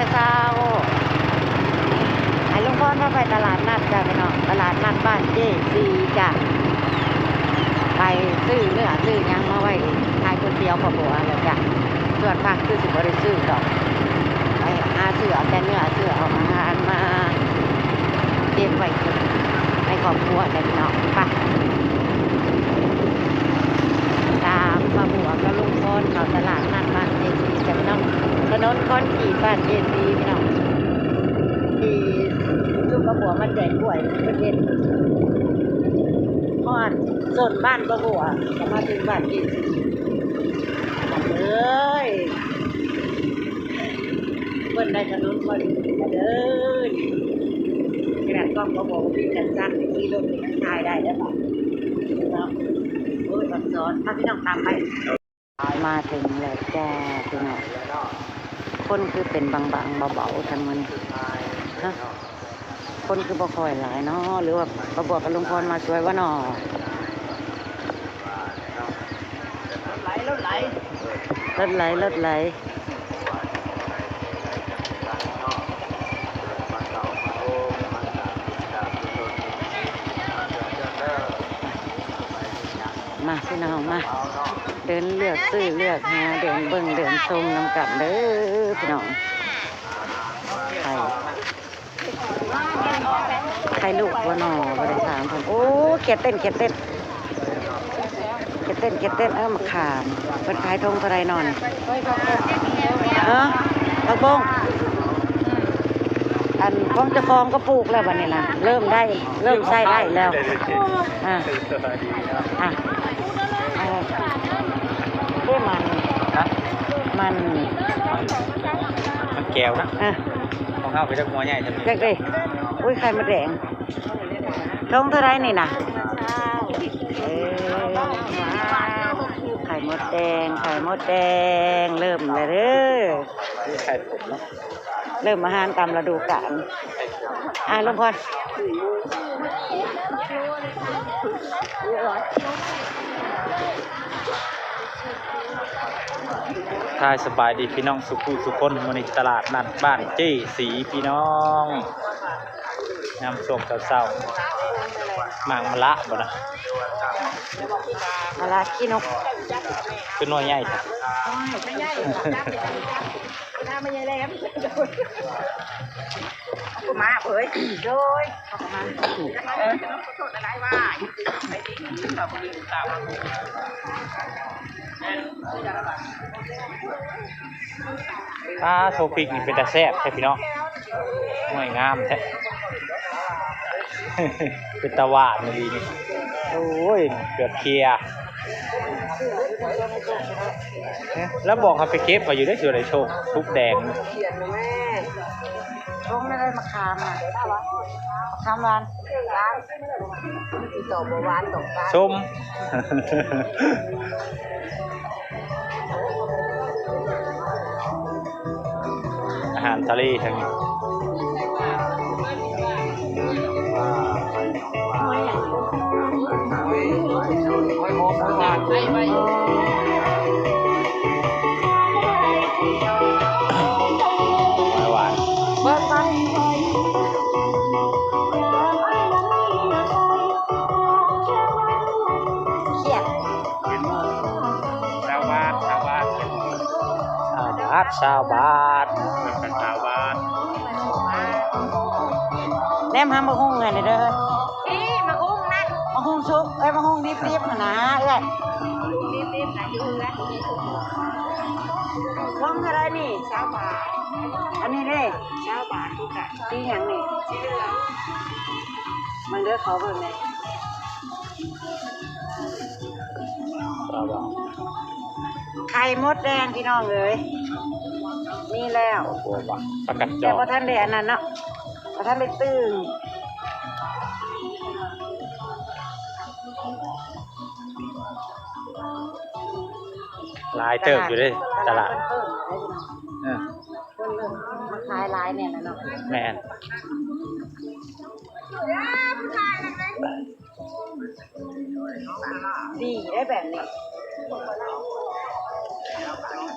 แต่เช้าไอ้ลุงพ่อมาไปตลาดนัดจ้ะพี่น้องตลาดนัดบ้านเจซีจ้ะไปซื้อเนื้อซื้อยังมาไว้ขายคนเดียวพอบัวแล้วจ้ะส่วนผักคือสิบริซื้อดอกไปหาซื้อเอาแต่เนื้อซื้อเอาอาหารมาเก็บไว้ในครอบครัวจ้ะพี่น้องไปตามมาบัวกับลุงพ่อเขาตลาดนัดบ้านเจซีจ้ะพี่น้องถนนคอนกรีตบ้านเจซีพี่น้องที่ลูกกระบัวมาแจกกล้วยประเทศฮอดส่วนบ้านกระบัวจะมาถึงบ้านเจซีเอ้ยเพิ่นได้ถนนพอดีเด้อกระดาษกล้องกระบัววิ่งกันสั้นที่รถมันถ่ายได้แล้วป่ะเนาะโอ้ยอักษรถ้าพี่น้องตามไปมาถึงแล้วจ้าพี่น้องคนคือเป็นบางๆเบาๆทั้งมันฮะคนคือบ่ค่อยหลายเนาะหรือว่าประบวกกับลุงพรมาช่วยว่าเนาะรถไหลมาพี่น้องมาเดินเลือกซื้อเลือกหาเดินเบิ่งเดินชมน้ำกันเด้อพี่น้องใครลูกว่าหนอบริษัทผมโอ้เกียดเต้นมาขามเป็นขายทงเท่าไรนอนผักบงอันของเจ้าของก็ปลูกแล้ววันนี้นะเริ่มใช้ได้แล้วด้วยมันแก้วนะของเขาไปจากหัวใหญ่จังเลยอุ้ยไข่มดแดงทงเท่าไรนี่นะไข่มดแดงเริ่มเลยเด้อไข่ผมเนาะเริ่มอาหารตามฤดูกาลลุงพรทายสบายดีพี่น้องสุคนวันนี้ตลาดนัดบ้านเจสีพี่น้องน้ำส้มเศร้าหมางมะละบ่นะมะละขี้นกคือน้อยใหญ่จ้ะไม่ใหญ่ถ้าไม่ใหญ่แล้วกูมาเผยโดยอะไรว่าไปที่นี่ต่อไปนี้ตามโทปิกนี่เป็นตาแซ่บใช่พี่น้องง่ายงามแท้เป็นตาหวานดีนี่โอ้ยเกือบเคลียร์แล้วบอกเขาไปเก็บมาอยู่ได้ส่วนไหนโชคทุกแดงช่วงไม่ได้มาคามอ่ะคามร้านตบหวานตบส้มอาหารทะเลทั้งนี้หวานเบิร์ดไปเขียดชาวบ้านแนมหามาหุ้งไงเด้อมาหุ้งนั่นมาหุ้งซุปมาหุ้งดิบๆนะดิบนะอยู่แล้วลองอะไรนี่20 บาทอันนี้เด้20 บาททุกอย่างสีอย่างนี้มันเลือกเขาเบิ่งเลยไข่มดแดงพี่น้องเลยนี่แล้วประกัดจอแต่พอท่านได้อันนั้นเนาะพอท่านได้ตึงลายเติบอยู่ด้วยตลาดมาขายลายเนี่ยนะเนาะแม่นดีได้แบบนี้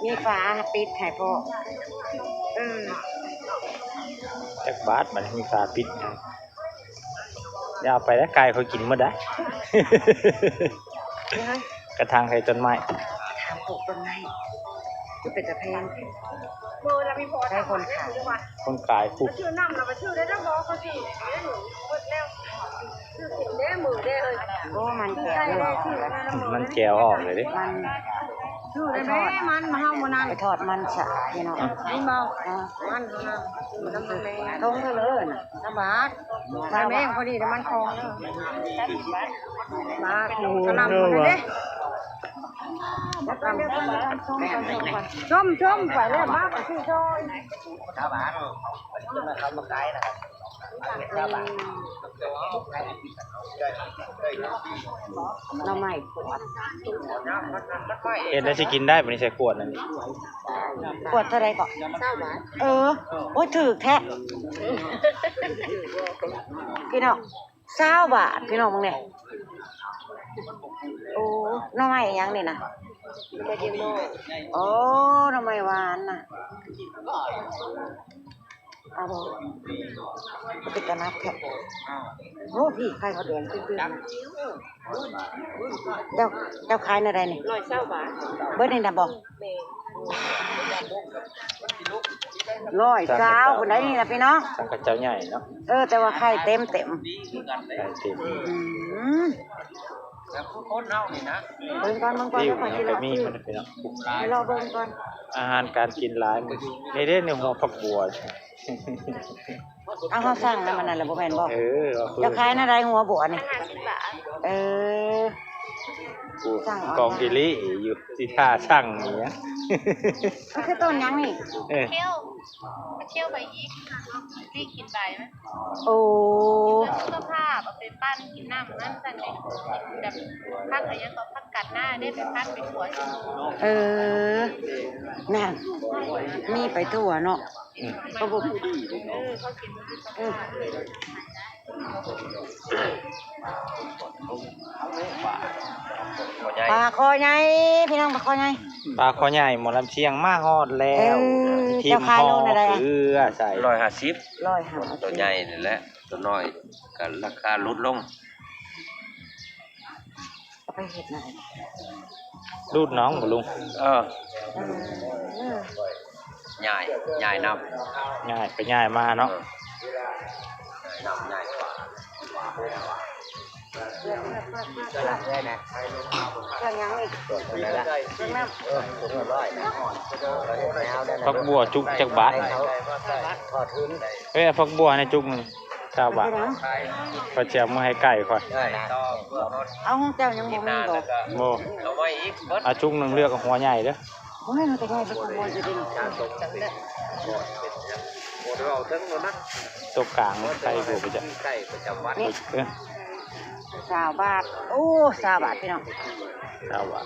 มีฟ้าปิดให้พ่อ บาทมันมีฝาปิดนะอย่าเอาไปแล้วไก่เขากินหมดได้ กระถางใส่ต้นไม้ ทางปลูกต้นไม้ก็เป็นตะแพงใช้คนขาย คนขายปุ๊บ ชื่อน้ำเราไปชื่อได้แล้วบอกเขาชื่อได้หนูหมดแล้วชื่อกินได้มือได้เลย โอ้มันแก่เลย มันแกวออกเลยดิ มัน ชื่อได้ไหมมันมาห้ามมันนั่น ไปทอดมันสะพี่น้อง นี่เบามันเขานั่นน้ำมันแมง ตรงเลยน่ะ น้ำบาดมันแมงพอดีน้ำมันคลองบาดกระลำเลยเด้ชมไปแล้วมาไปชื่อชอย เราใหม่ขวด เอ็นได้สิกินได้ปะนี่ใส่ขวดนั่น ขวดเท่าไรก่อนโอ้ยถือแท้พี่น้อง20 บาทพี่น้องมึงเนี่ยโอ้น้องใหม่ยังนี่นะโอ้น้องใหม่หวานน่ะเอาบ่ก็เป็นกระนับแท้โอ้พี่ใครเขาแดงตื้อๆเจ้าขายในอะไรนี่ 120 บาท เบิดนี่นะบ่ แม่ 120คนได้นี่นะพี่น้อง สังกัดเจ้าใหญ่เนาะ แต่ว่าไข่เต็ม ไก่เต็ม อืมเบิ่งก่อน ติ้ว ก่อน ยั ที่ ง เรา ก็มี ซื้อ มันพี่น้อง ให้เราเบิ่งก่อน อาหารการกินร้ายมันนี่เด้ในหัวผักบัว เอาเขาสั่งแล้วมันนั่นแหละบ่แม่นบ่ ว่าเพื่อ เจ้าขายในอะไรหัวบัวนี่ 50 บาท เออ กู สั่งเอา กองอิลิอยู่ที่ท่าช่างเนี้ย มันคือต้นหยังนี่ เที่ยวเที่ยวไปอีกนี่กินใบไหม โอ้ เสื้อผ้าเอาไปปั้นกินน้ำนั่นสั่นเลยแบบพักอะไรยังก็พักกัดหน้าได้ไปพักไปหัว นั่นมีไปทั่วเนาะ อืม ก็บ่ เขากิน เออปลาคอใหญ่พี่น้องปลาคอใหญ่ ปลาคอใหญ่หมอลำเชียงมาฮอดแล้ว ทีม เจ้าขาย ห่อ โลอะไรอะ เกลือใส่ 150 150 ตัวใหญ่นี่แหละตัวน้อยก็ราคาลดลง เอาไปเฮ็ดหน่อย รูดน้องบ่ลุง เออ เออ ใหญ่ใหญ่นำ ง่ายไปง่ายมาเนาะ นำใหญ่กว่า เครื่องยังอีกเครื่องน้ำ ผักบัวจุกจักบาทผักบัวในจุกหนึง20 บาทก็จะมาให้ไก่ค่อย เอาของเจ้ายังบ่มีดอก บ่ เอาไว้อีกเบิด เอาจุกหนึงเลือกเอาหัวใหญ่เด้อ โอ้ยมันก็ได้ไปขโมยอยู่ดิ เราทั้งหมดนะ ตัวกลางใส่บัวไปจ้ะ ไก่ประจำวัน นี่ เออ 20 บาทโอ้20 บาทพี่น้อง 20 บาท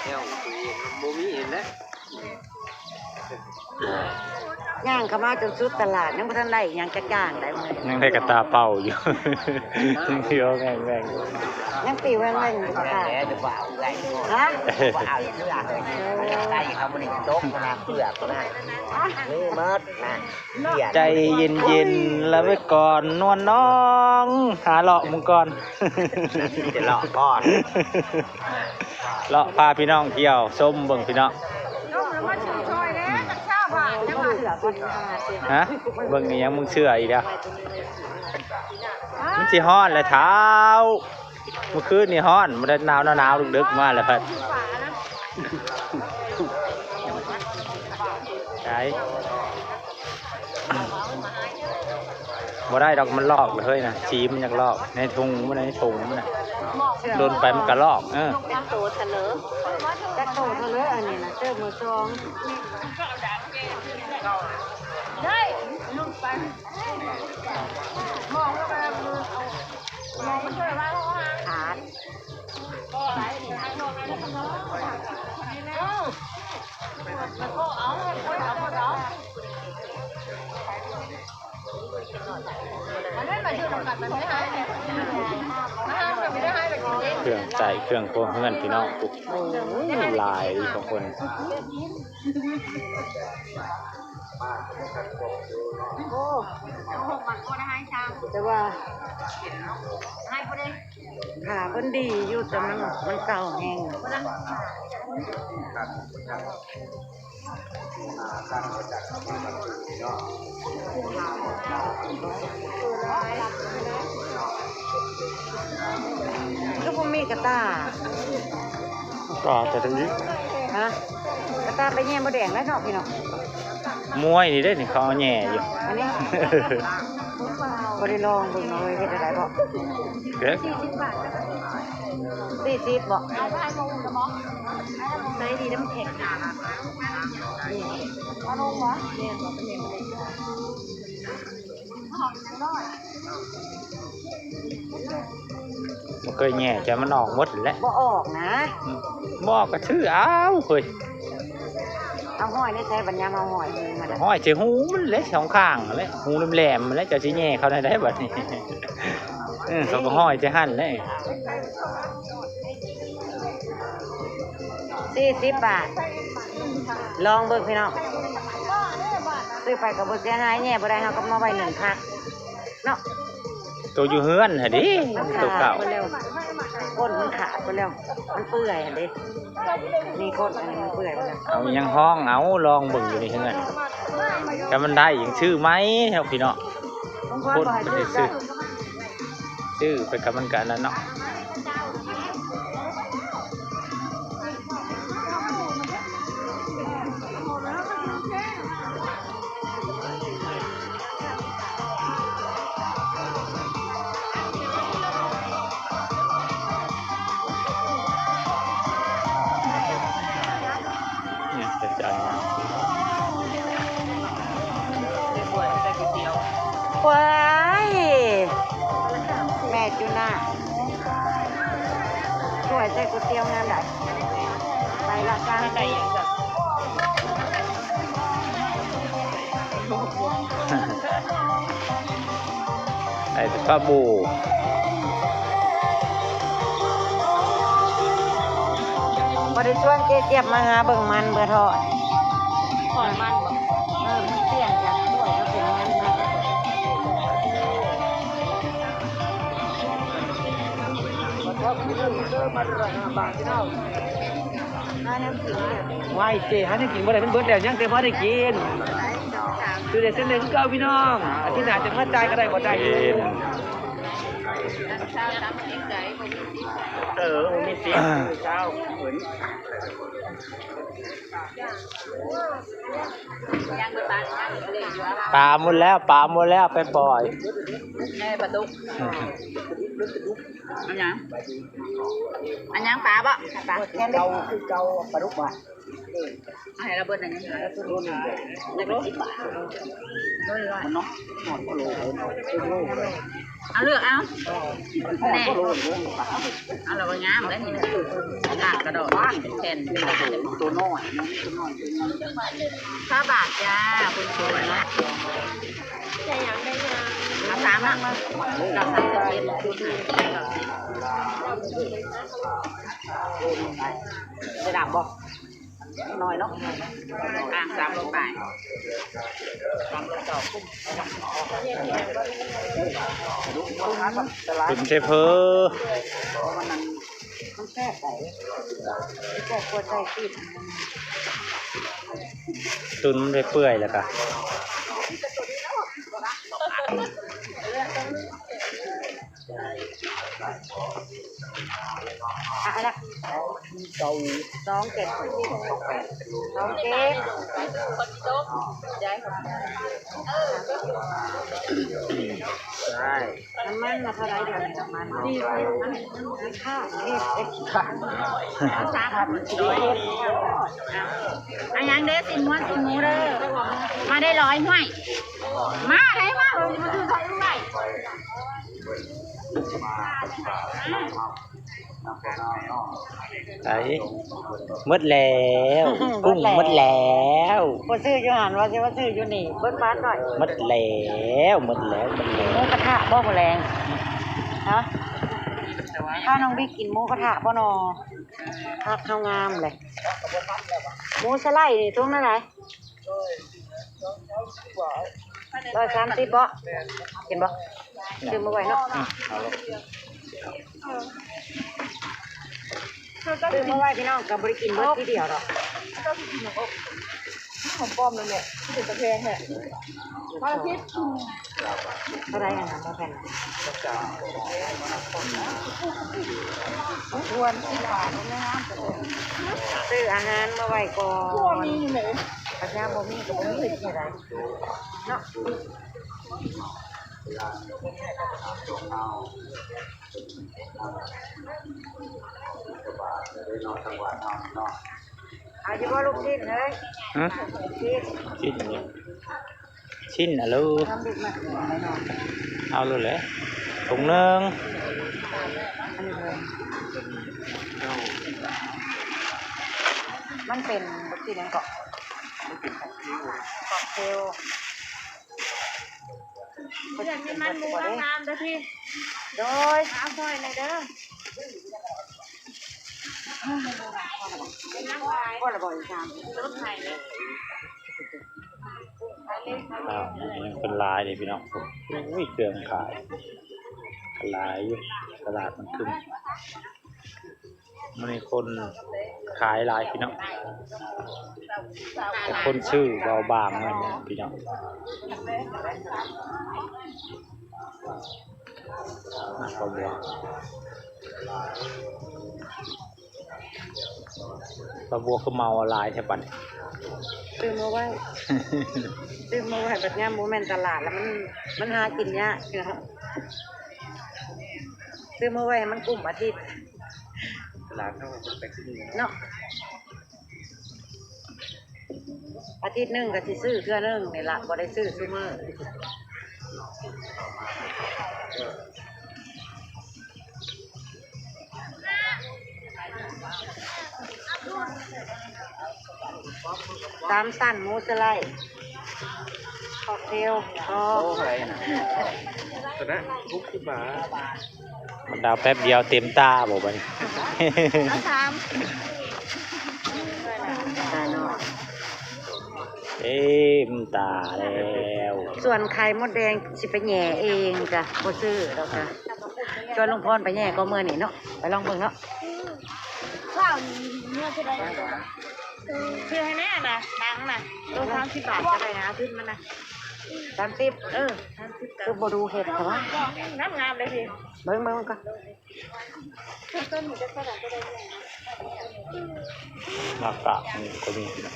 เนี่ยบ่มีเห็นแล้ว ย่างเข้ามาจนสุดตลาดยังบ่ทันได้หยังจักอย่างได้มื้อ ยังได้กระตาเป่าอยู่ ยังเที่ยวแม่ง ยังปีแว่งๆอยู่ค่ะ จะว่าเอาไร ฮะ ว่าเอาเสื้อใส่เขามันโต๊ะนะเสื้อก็นะนี่มัดนะเสีย ใจเย็นๆแล้วไว้ก่อนนวลน้องหาเลาะมึงก่อน จะหลอกก่อน เลาะพาพี่น้องเที่ยวส้มเบิ่งพี่น้อง น้องมันมาชื่อชอยแล้วจากชาวบ้านจังหวัด ฮะเบิ่งนี่ยังมึงเชื่ออีกแล้วมันสิฮ้อนเลยเท้าเมื่อคืนนี่ฮ้อนมันได้หนาวดึกๆมาแล้วครับใช่บ่ได้ดอกมันลอกเลยนะชีมันอยากลอกในถุงมันในถุงมันน่ะโดนไปมันก็ลอกจักโตเท่าเลยอันนี้นะเจอมือซอง ได้ลูกไปมองแล้วไปมองมันช่วยว่าเขาหา ขาด ก็ไหลทางโน้นทางโน้นแล้วก็เอามันไม่มาชื่อลงกันมันไม่หายมันไม่ได้หายแบบนี้ เครื่องใจเครื่องโกงเพื่อนพี่น้องปุ๊บลายของคน โอ้เอาหกมันโอ้ได้ให้ชาม แต่ว่า ให้พอดี ขาเพิ่นดีอยู่แต่มันเก่าแห้ง ก็บ่มีกระตา ต่อแต่ตรงนี้ ฮะกระตาไปแย่บ่แดงแล้วเนาะพี่น้อง มวยนี่ได้นี่เขาเอาแย่อยู่ อันนี้บ่ได้ลองเบิ่งเอาไว้เฮ็ดอะไรบ่ เด็ก 40บ่ เอาไปให้โมงกับหมอ ใส่ดีน้ำแข็งนี่ เอาลงวะ เนี่ยบ่เป็นบ่ได้ หอมยังน้อย มันเคยแย่จะมันออกหมดแหล้ว บ่ออกนะ บอกก็ชื่ออ้าวเฮ้ย เอาห้อยในใช้บัญญัติเอาห้อยมือมาได้ ห้อยเจหูมันเล็กสองข้างเลยหูแหลมๆมันเลยจะชี้แย่เขาได้แบบนี้ เขาก็ห้อยจะหั่นเลย 40 บาท ลองเบิ่งพี่น้องซื้อไปก็บ่เสียหายแย่บ่ได้เฮาก็มาไว้1พักเนาะ ตัวอยู่เฮือนหะดิตัวเก่า ไปแล้วก้นมันขาดไปแล้ว มันเปื่อยหั่นเด้นี่ก้นอันนี้มันเปื่อยไปแล้ว เอายังห้องเอาลองเบิ่งอยู่ในเฮือนแต่มันได้อย่างชื่อไหมครับพี่เนาะ ผม ค ว่าน บ่ให้ มัน ซื้ ได้ อ ชื่อไปกับมันกันนั่นเนาะเนี่ยจะจ่าย ว้ายแม่จุน่าช่วยใส่ก๋วยเตี๋ยวงานได้ไปละกันได้ยังจ้ะ ไอ้ป้าบู บ่ได้ชวนเจ๊เจี๊ยบมาหาเบิ่งมันเบื่อทอด ถอนมันบ่ มันเปลี่ยนจากกล้วยก็เป็นงั้นนะน้าน้ำขิงเนี่ย ไหวเจ๊ฮะนี่กินบ่ได้มันเบิดแล้วยังแต่บ่ได้กินคือได้เส้นเล็กเก้าพี่น้องอาทิตย์หน้าจะมาจ่ายก็ได้บ่ได้ เอ็น ชาวทำเองใจบ่มีสิ มีเสียงเช้าเหมือน ยังไปปานกันเลยอยู่ว่า ปลาหมดแล้วปลาหมดแล้วไปปล่อย แม่ประตูอันยังปลาบ่ปลา แค่เล็ก คือเก่าปลาดุกบ่ เอาให้เราเบิ่นอันยังหาแล้วตัวนี้นักรบ10 บาทมันเนาะเอาเลือกเอาแน่เอาเรางามแล้วนี่นะลากกระโดดเป็นแผ่นเป็นอะไรตัวน้อย5 บาทจ้าคุณชมเนาะได้ยังเอา3นะเรา3จะเป็นชุดไหนจะดับบ่น้อยเนาะ3ลงไป3กระดอกกุ้ง คุณเชฟเพอ มันแค่ใส่แค่ควรใส่ติด ตุนมันไปเปื่อยแล้วกะ อะไรนะ27 ใช่ น้ำมันมาเท่าไรเดี๋ยวนี้น้ำมันดีเลยค่าเอ็กซ์ เอา3อันยังเด้สิม้วนสิหมูเด้อมาได้100ห้วยมาได้มามันคือใครรู้ไหม ไอ้หมดแล้วกุ้งหมดแล้ว บ่ซื้ออยู่หันว่าสิว่าซื้ออยู่นี่เบิ้ลบาทหน่อย หมดแล้วหมดแล้วหมดแล้ว หมูกระทะบ่แรงฮะถ้าน้องบิ๊กกินหมูกระทะบ่นอผักข้าวงามเลยหมูสไลด์นี่ตรงนั้นไหน 130บ่เห็นบ่ซื้อมาไว้เนาะ เอาลง ซื้อมาไว้พี่น้องก็บ่ได้กินเบิดทีเดียวดอกของป้อมนั่นแหละที่เป็นตะแพงแท้พระอาทิตย์เท่าไหร่กันนะบ่แพงควรที่ว่าซื้ออาหารมาไว้ก่อนมีอยู่ไหนประชาบ่มีก็บ่มีเท่าไหร่เนาะเอาอยู่บ่ลูกชิ้นเอ้ย ฮะ ชิ้น ชิ้นเนี่ยชิ้นอ่ะลูก ทำดึกมาไม่นอน เอาเลยแหละถุงหนึง อันนี้เลยมันเป็นลูกชิ้นนั่นเกาะเทลเขาจะกินมันหมูงามๆเด้อพี่โดยเอาซอยหน่อยเด้อก็ระบายจามรถไถเลย ยังเป็นลายเลยพี่น้องอุ้ยเครื่องขายลายอยู่ตลาดมันขึ้นมันมีคนขายลายพี่น้องแต่คนชื่อเบาบางเลยพี่น้องปลาบัวปลาบัวก็เมาลายใช่ปะเนี่ย ซื้อมาไว้ซื้อมาไว้แบบนี้โมเมนต์ตลาดแล้วมันหากินยากนะครับซื้อมาไว้ให้มันกลุ่มอาทิตย์ ตลาดเขาไปขึ้น เนาะอาทิตย์หนึ่งก็สิซื้อเทื่อหนึงนี่ละบ่ได้ซื้อซุมื้อตามสั้นหมูสไลด์ค็อกเทลทอ โอ้อะไรนะตอนนั้นทุกขึ้นมา มันดาวแป๊บเดียวเต็มตาบอกไป เต็มตาแล้ว ส่วนไข่มดแดงสิไปแหย่เองจ้ะบ่ซื้อแล้วจ้ะชวนลุงพรไปแหย่ก็เมื่อนี่เนาะไปลองเบิ่งเนาะข้าวเนื้อจะได้ซื้อให้แน่นะหนังน่ะโล30 บาทก็ได้นะขึ้นมันนะ30คือบ่ดูเห็ดแต่ว่าน้ำงามเลยพี่เบิ่งก่อน มากะนี่ก็มีนะ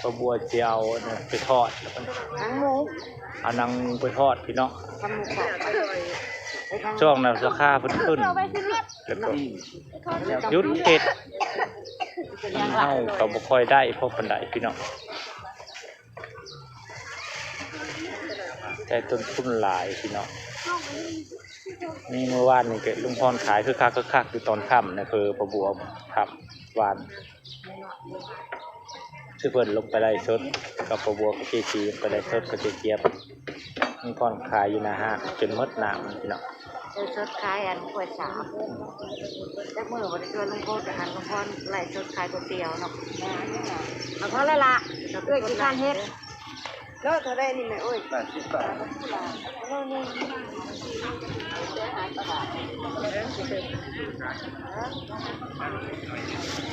ปลาบัวเจียวเนี่ยไปทอด หนังหมู เอานังไปทอดพี่น้อง ทำหมูกรอบ ช่วงนั้นราคาเพิ่นขึ้นแล้วก็หยุดเห็ดเฮาก็บ่ค่อยได้เพราะปานใดพี่น้องแต่ต้นทุนหลายพี่น้องนี่เมื่อวานนี่ก็ลุงพรขายคือคักอยู่ตอนค่ำนะคือปลาบัวครับหวานชื่อเพิ่นลงไปไล่สดกับปลาบัวกับเจจีไปไล่สดกับเจเจี๊ยบลุงพรขายอยู่นะฮะจนหมดน้ำพี่น้อง สดขายอันกล้วยสาบจักมือวันนี้ชวนลุงพลกับหันลุงพลไล่สดขายก๋วยเตี๋ยวเนาะเอาเท่าไรละเราด้วยกินข้าวเฮ็ดเลิกเธอได้นี่ไหมโอ้ย80 บาท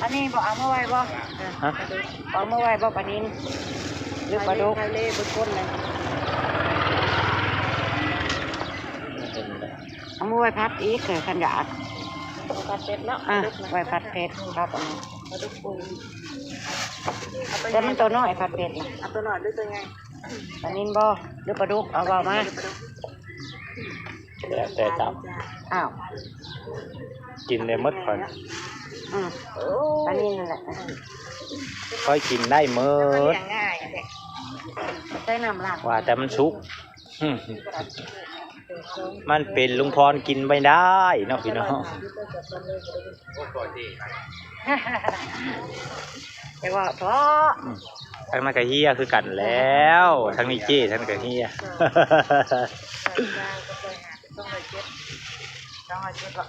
อันนี้บอกเอามาไว้บ่ ฮะ เอามาไว้บ่ปลานินหรือปลาดุกทะเลบนก้นเลยเอามาไว้พัดอีกเลยขันหยาดพัดเป็ดเนาะไว้พัดเป็ดครับอันนี้แต่มันตัวน้อยพัดเป็ดนี่เอาตัวน้อยหรือตัวไงปลานินบ่หรือปลาดุกเอาบ่มา แต่จับ อ้าว กินได้หมดก่อน ปลานินนั่นแหละ ค่อยกินได้หมด ง่ายใช้น้ำล้าง ว่าแต่มันสุกมันเป็นลุงพรกินไม่ได้เนาะพี่น้อง แต่ว่าเพราะ ทั้งนั้นก็เฮียคือกันแล้วทั้งนี้เจ้ทั้งนั้นก็เฮีย ต้องมาเช็ดก่อน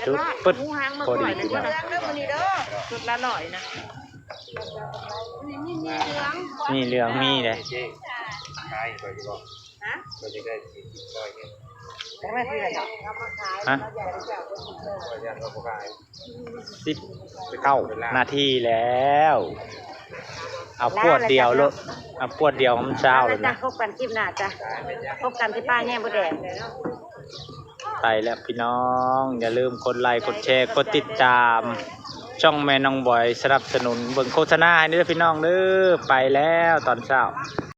จุดปึ๊ด หมูหางมา พอ ก่ ดี อยเลย พี่ เด้ น้อง อมื้อนี้เด้อสุดละร้อยนะ มีเหลืองมีเลย ใช่ไปดีกว่า ฮะ เราจะได้กินได้เงี้ย ได้ไหมพี่เลยเนาะ ฮะ เราจะเราขาย 19 นาทีแล้ว เอาปวดเดียวโลดเอาปวดเดียวมันเช้า แล้ แล้ว ว จ้ะ นะ พบกันคลิปหน้าจ้ะพบกันที่ป้าแย่บ่แดง ไปแล้วพี่น้อง อย่าลืมกดไลค์กดแชร์กดติดตาม ช่องแม่น้องบอยสนับสนุนเบิ่งโฆษณาให้เด้อพี่น้องเด้อไปแล้วตอนเช้า